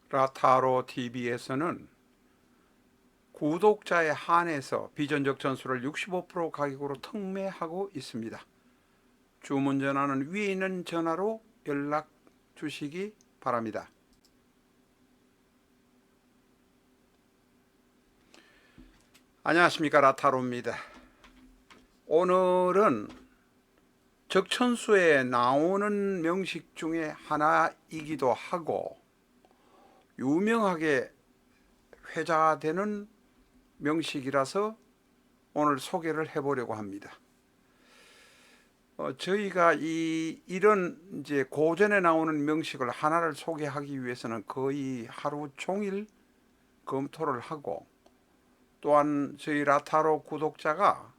라타로 TV에서는 구독자에 한해서 비전적 전수를 65% 가격으로 특매하고 있습니다. 주문 전화는 위에 있는 전화로 연락 주시기 바랍니다. 안녕하십니까, 라타로입니다. 오늘은 적천수에 나오는 명식 중에 하나이기도 하고 유명하게 회자되는 명식이라서 오늘 소개를 해보려고 합니다. 저희가 이런 이제 고전에 나오는 명식을 하나를 소개하기 위해서는 거의 하루 종일 검토를 하고, 또한 저희 라타로 구독자가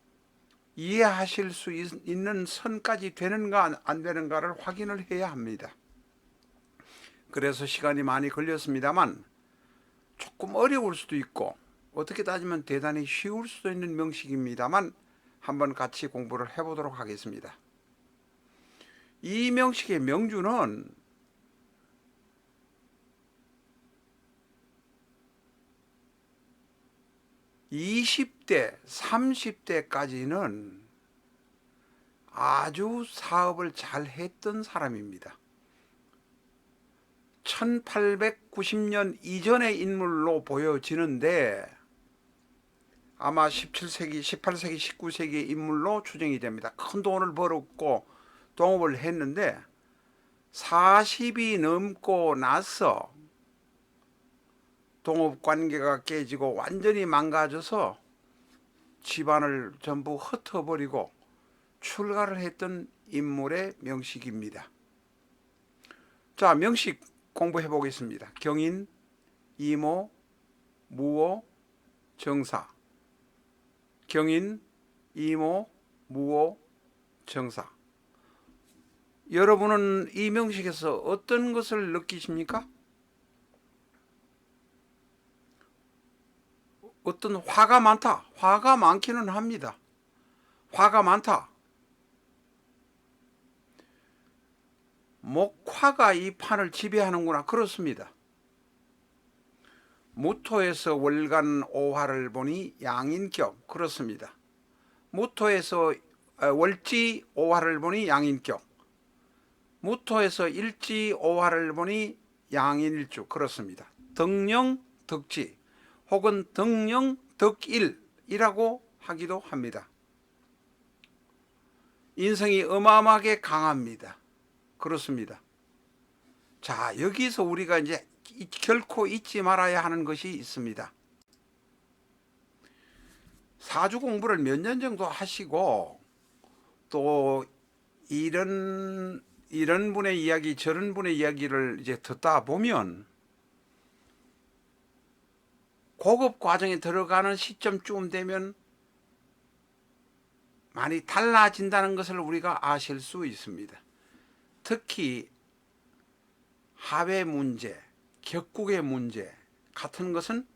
이해하실 수 있는 선까지 되는가 안 되는가를 확인을 해야 합니다. 그래서 시간이 많이 걸렸습니다만 조금 어려울 수도 있고 어떻게 따지면 대단히 쉬울 수도 있는 명식입니다만 한번 같이 공부를 해보도록 하겠습니다. 이 명식의 명주는 (20대) (30대까지는) 아주 사업을 잘 했던 사람입니다. 1890년 이전의 인물로 보여지는데 아마 17세기, 18세기, 19세기의 인물로 추정이 됩니다. 큰 돈을 벌었고 동업을 했는데 40이 넘고 나서 동업관계가 깨지고 완전히 망가져서 집안을 전부 흩어버리고 출가를 했던 인물의 명식입니다. 자, 명식 공부해 보겠습니다. 경인, 이모, 무오, 정사. 경인, 이모, 무오, 정사. 여러분은 이 명식에서 어떤 것을 느끼십니까? 어떤 화가 많다. 화가 많기는 합니다. 화가 많다. 목화가 이 판을 지배하는구나. 그렇습니다. 무토에서 월간 오화를 보니 양인격. 그렇습니다. 무토에서 월지 오화를 보니 양인격. 무토에서 일지 오화를 보니 양인일주. 그렇습니다. 덕령 덕지 혹은 덕령 덕일이라고 하기도 합니다. 인성이 어마어마하게 강합니다. 그렇습니다. 자, 여기서 우리가 이제 결코 잊지 말아야 하는 것이 있습니다. 사주 공부를 몇 년 정도 하시고 또 이런 분의 이야기 저런 분의 이야기를 이제 듣다 보면 고급 과정에 들어가는 시점쯤 되면 많이 달라진다는 것을 우리가 아실 수 있습니다. 특히 합의 문제, 격국의 문제 같은 것은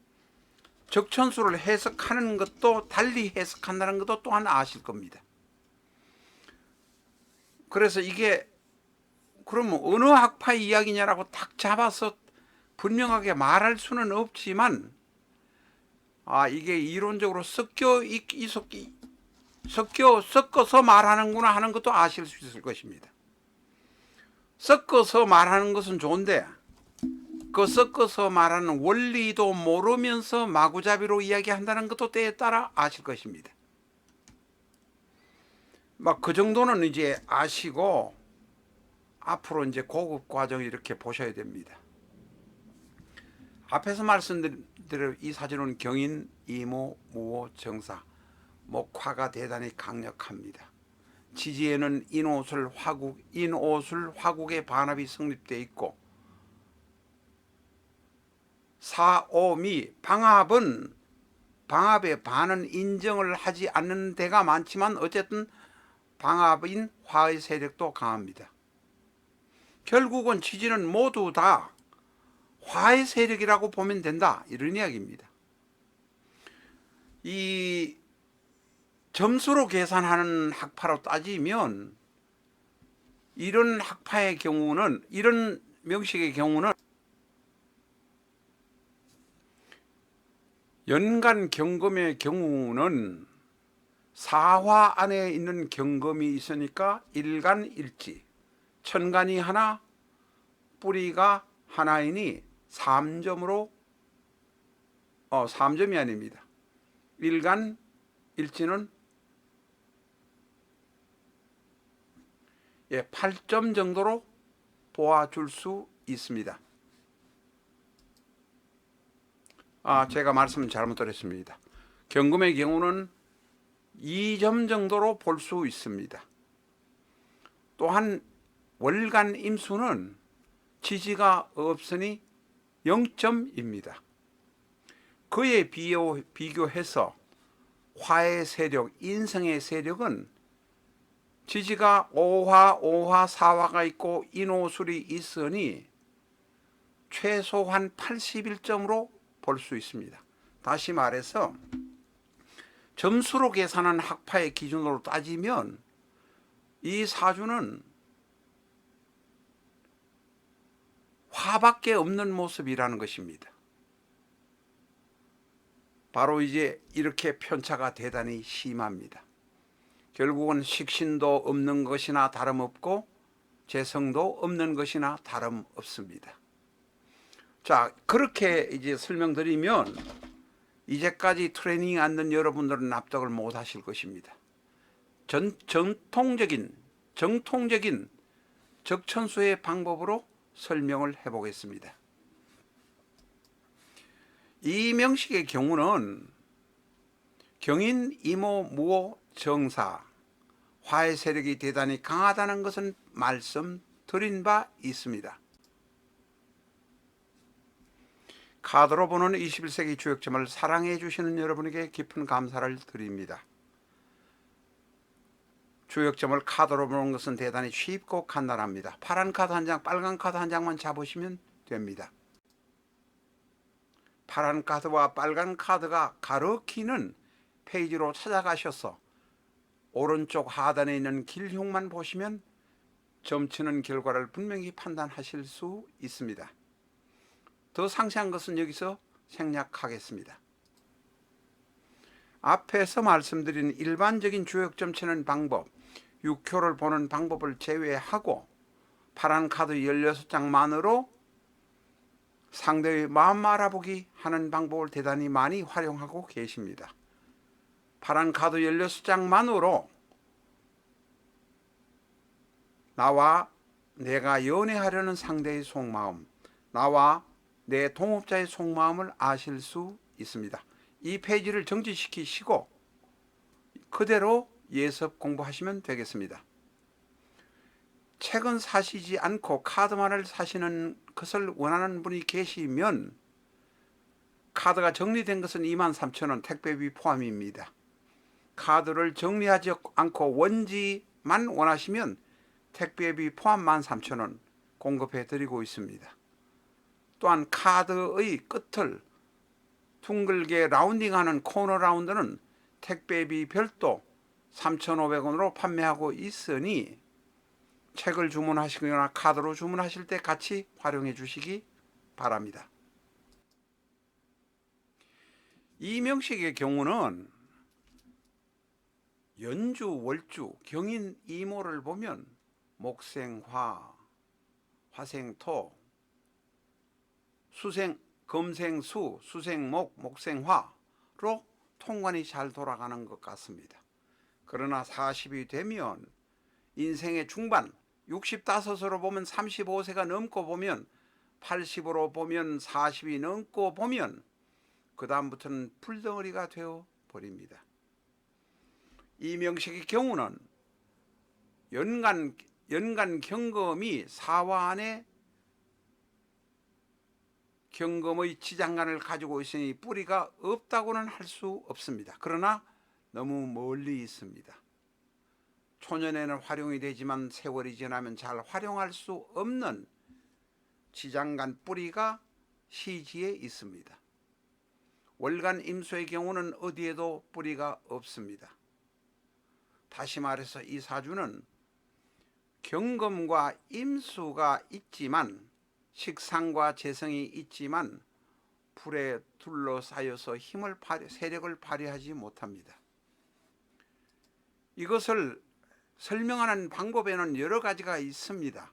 적천수를 해석하는 것도 달리 해석한다는 것도 또한 아실 겁니다. 그래서 이게 그러면 어느 학파의 이야기냐라고 딱 잡아서 분명하게 말할 수는 없지만 이게 이론적으로 섞어서 말하는구나 하는 것도 아실 수 있을 것입니다. 섞어서 말하는 것은 좋은데 그 섞어서 말하는 원리도 모르면서 마구잡이로 이야기한다는 것도 때에 따라 아실 것입니다. 막 그 정도는 이제 아시고 앞으로 이제 고급 과정을 이렇게 보셔야 됩니다. 앞에서 말씀드린 대로 이 사주는 경인, 이모, 무오, 정사, 목화가 대단히 강력합니다. 지지에는 인오술, 화국의 반합이 성립되어 있고 사오미, 방합의 반은 인정을 하지 않는 데가 많지만 어쨌든 방합인 화의 세력도 강합니다. 결국은 지지는 모두 다 화의 세력이라고 보면 된다, 이런 이야기입니다. 이 점수로 계산하는 학파로 따지면 이런 학파의 경우는, 이런 명식의 경우는 연간 경금의 경우는 사화 안에 있는 경금이 있으니까 일간일지, 천간이 하나, 뿌리가 하나이니 3점으로 3점이 아닙니다. 일간일지는 8점 정도로 보아줄 수 있습니다. 제가 말씀 잘못 드렸습니다. 경금의 경우는 2점 정도로 볼 수 있습니다. 또한 월간 임수는 지지가 없으니 0점입니다. 그에 비교해서 화의 세력, 인성의 세력은 지지가 5화, 5화, 4화가 있고 인호술이 있으니 최소한 81점으로 볼 수 있습니다. 다시 말해서 점수로 계산한 학파의 기준으로 따지면 이 사주는 화밖에 없는 모습이라는 것입니다. 바로 이제 이렇게 편차가 대단히 심합니다. 결국은 식신도 없는 것이나 다름없고 재성도 없는 것이나 다름없습니다. 자, 그렇게 이제 설명드리면 이제까지 트레이닝 안 된 여러분들은 납득을 못 하실 것입니다. 정통적인 적천수의 방법으로 설명을 해보겠습니다. 이 명식의 경우는 경인, 이모, 무호, 정사, 화의 세력이 대단히 강하다는 것은 말씀드린 바 있습니다. 카드로 보는 21세기 주역점을 사랑해 주시는 여러분에게 깊은 감사를 드립니다. 주역점을 카드로 보는 것은 대단히 쉽고 간단합니다. 파란 카드 한 장, 빨간 카드 한 장만 잡으시면 됩니다. 파란 카드와 빨간 카드가 가르키는 페이지로 찾아가셔서 오른쪽 하단에 있는 길흉만 보시면 점치는 결과를 분명히 판단하실 수 있습니다. 더 상세한 것은 여기서 생략하겠습니다. 앞에서 말씀드린 일반적인 주역점 치는 방법, 6효를 보는 방법을 제외하고 파란 카드 16장만으로 상대의 마음 알아보기 하는 방법을 대단히 많이 활용하고 계십니다. 파란 카드 16장만으로 나와 내가 연애하려는 상대의 속마음, 나와 내 동업자의 속마음을 아실 수 있습니다. 이 페이지를 정지시키시고 그대로 예습 공부하시면 되겠습니다. 책은 사시지 않고 카드만을 사시는 것을 원하는 분이 계시면 카드가 정리된 것은 23,000원 택배비 포함입니다. 카드를 정리하지 않고 원지만 원하시면 택배비 포함 13,000원 공급해 드리고 있습니다. 또한 카드의 끝을 둥글게 라운딩하는 코너 라운드는 택배비 별도 3,500원으로 판매하고 있으니 책을 주문하시거나 카드로 주문하실 때 같이 활용해 주시기 바랍니다. 이 명식의 경우는 연주, 월주, 경인, 이모를 보면 목생화, 화생토, 수생, 금생수, 수생목, 목생화로 통관이 잘 돌아가는 것 같습니다. 그러나 40이 되면 인생의 중반, 65으로 보면 35세가 넘고 보면 80으로 보면 40이 넘고 보면 그 다음부터는 풀덩어리가 되어 버립니다. 이 명식의 경우는 연간 경금이 사화 안에 경금의 지장간을 가지고 있으니 뿌리가 없다고는 할 수 없습니다. 그러나 너무 멀리 있습니다. 초년에는 활용이 되지만 세월이 지나면 잘 활용할 수 없는 지장간 뿌리가 시지에 있습니다. 월간 임수의 경우는 어디에도 뿌리가 없습니다. 다시 말해서 이 사주는 경금과 임수가 있지만 식상과 재성이 있지만 불에 둘러싸여서 세력을 발휘하지 못합니다. 이것을 설명하는 방법에는 여러 가지가 있습니다.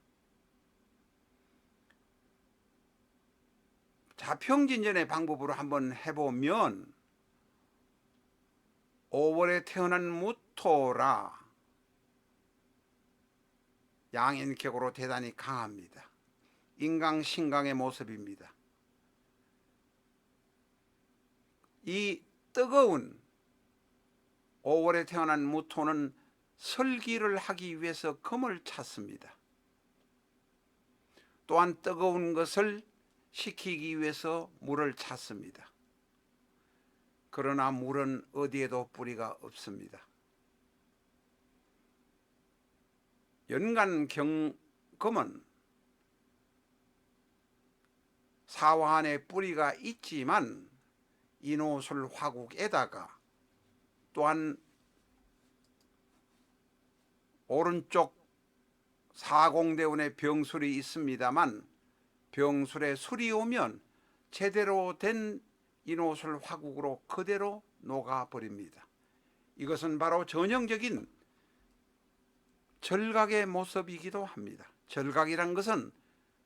자평진전의 방법으로 한번 해보면 5월에 태어난 무토라 양인격으로 대단히 강합니다. 인강신강의 모습입니다. 이 뜨거운 5월에 태어난 무토는 설기를 하기 위해서 금을 찾습니다. 또한 뜨거운 것을 식히기 위해서 물을 찾습니다. 그러나 물은 어디에도 뿌리가 없습니다. 연간경금은 사화 안에 뿌리가 있지만 인호술 화국에다가 또한 오른쪽 사공대운에 병술이 있습니다만 병술에 술이 오면 제대로 된 인호술 화국으로 그대로 녹아버립니다. 이것은 바로 전형적인 절각의 모습이기도 합니다. 절각이란 것은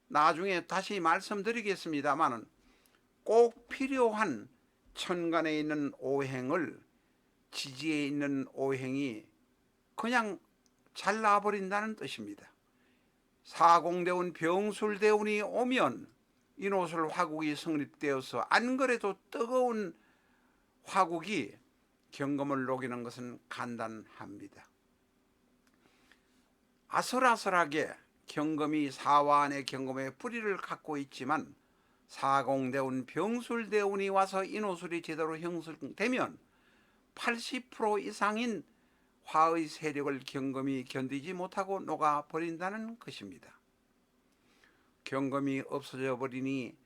나중에 다시 말씀드리겠습니다만 꼭 필요한 천간에 있는 오행을 지지에 있는 오행이 그냥 잘라버린다는 뜻입니다. 사공대운 병술대운이 오면 인호술 화국이 성립되어서 안 그래도 뜨거운 화국이 경금을 녹이는 것은 간단합니다. 아슬아슬하게 경금이 사화 안의 경금의 뿌리를 갖고 있지만 사공대운 병술대운이 와서 인호술이 제대로 형성되면 80% 이상인 화의 세력을 경금이 견디지 못하고 녹아버린다는 것입니다. 경금이 없어져 버리니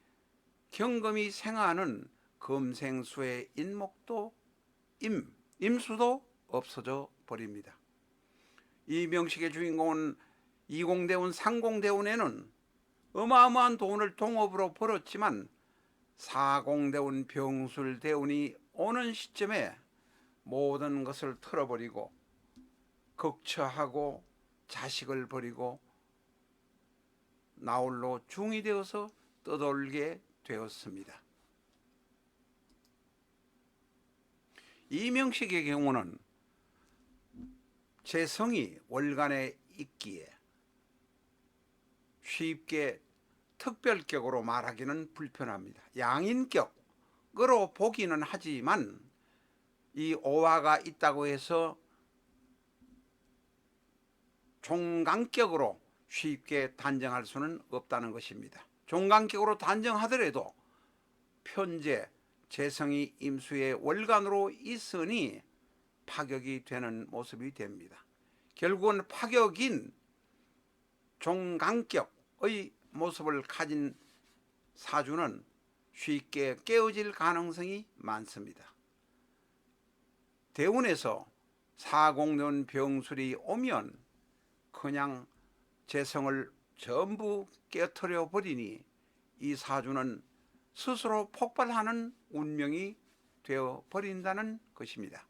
경금이 생하는 금생수의 인목도 임수도 없어져 버립니다. 이 명식의 주인공은 이공대운 상공대운에는 어마어마한 돈을 동업으로 벌었지만 사공대운 병술대운이 오는 시점에 모든 것을 털어버리고 극처하고 자식을 버리고 나홀로 중이 되어서 떠돌게 되었습니다. 이 명식의 경우는 재성이 월간에 있기에 쉽게 특별격으로 말하기는 불편합니다. 양인격으로 보기는 하지만 이 오화가 있다고 해서 종강격으로 쉽게 단정할 수는 없다는 것입니다. 종강격으로 단정하더라도 편재 재성이 임수의 월간으로 있으니 파격이 되는 모습이 됩니다. 결국은 파격인 종강격의 모습을 가진 사주는 쉽게 깨어질 가능성이 많습니다. 대운에서 사공년 병술이 오면 그냥 재성을 전부 깨트려 버리니 이 사주는 스스로 폭발하는 운명이 되어 버린다는 것입니다.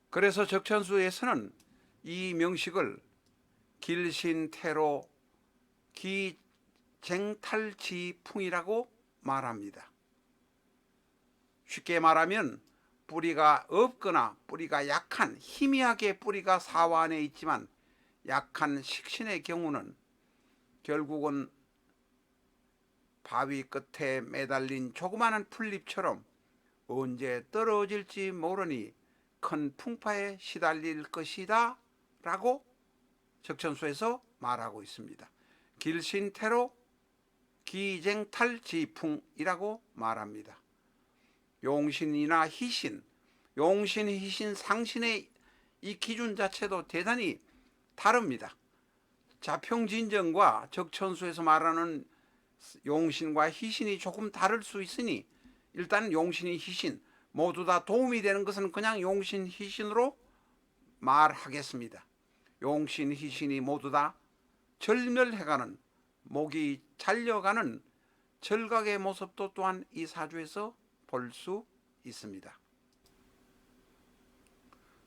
그래서 적천수에서는 이 명식을 길신태로 기쟁탈지풍이라고 말합니다. 쉽게 말하면 뿌리가 없거나 뿌리가 약한, 희미하게 뿌리가 사화 안에 있지만 약한 식신의 경우는 결국은 바위 끝에 매달린 조그마한 풀잎처럼 언제 떨어질지 모르니 큰 풍파에 시달릴 것이다 라고 적천수에서 말하고 있습니다. 길신태로 기쟁탈지풍이라고 말합니다. 용신이나 희신, 용신, 희신, 상신의 이 기준 자체도 대단히 다릅니다. 자평진전과 적천수에서 말하는 용신과 희신이 조금 다를 수 있으니 일단 용신이 희신 모두 다 도움이 되는 것은 그냥 용신, 희신으로 말하겠습니다. 용신, 희신이 모두 다 절멸해가는 목이 잘려가는 절각의 모습도 또한 이 사주에서 볼 수 있습니다.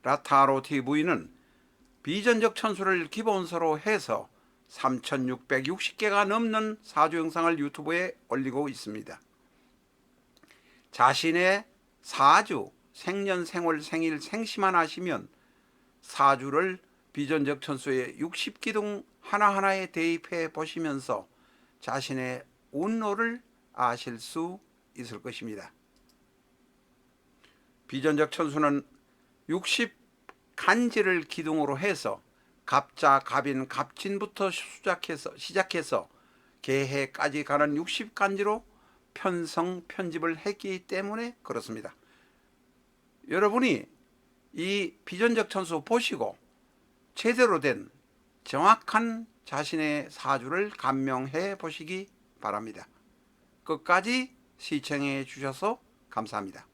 라타로 TV는 비전적 천수를 기본서로 해서 3,660개가 넘는 사주 영상을 유튜브에 올리고 있습니다. 자신의 사주, 생년, 생월, 생일, 생시만 아시면 사주를 비전적 천수의 60기둥 하나하나에 대입해 보시면서 자신의 운로를 아실 수 있을 것입니다. 비전적 천수는 60간지를 기둥으로 해서 갑자, 갑인, 갑진부터 시작해서 개해까지 가는 60간지로 편성, 편집을 했기 때문에 그렇습니다. 여러분이 이 비전적 천수 보시고 제대로 된 정확한 자신의 사주를 감명해 보시기 바랍니다. 끝까지 시청해 주셔서 감사합니다.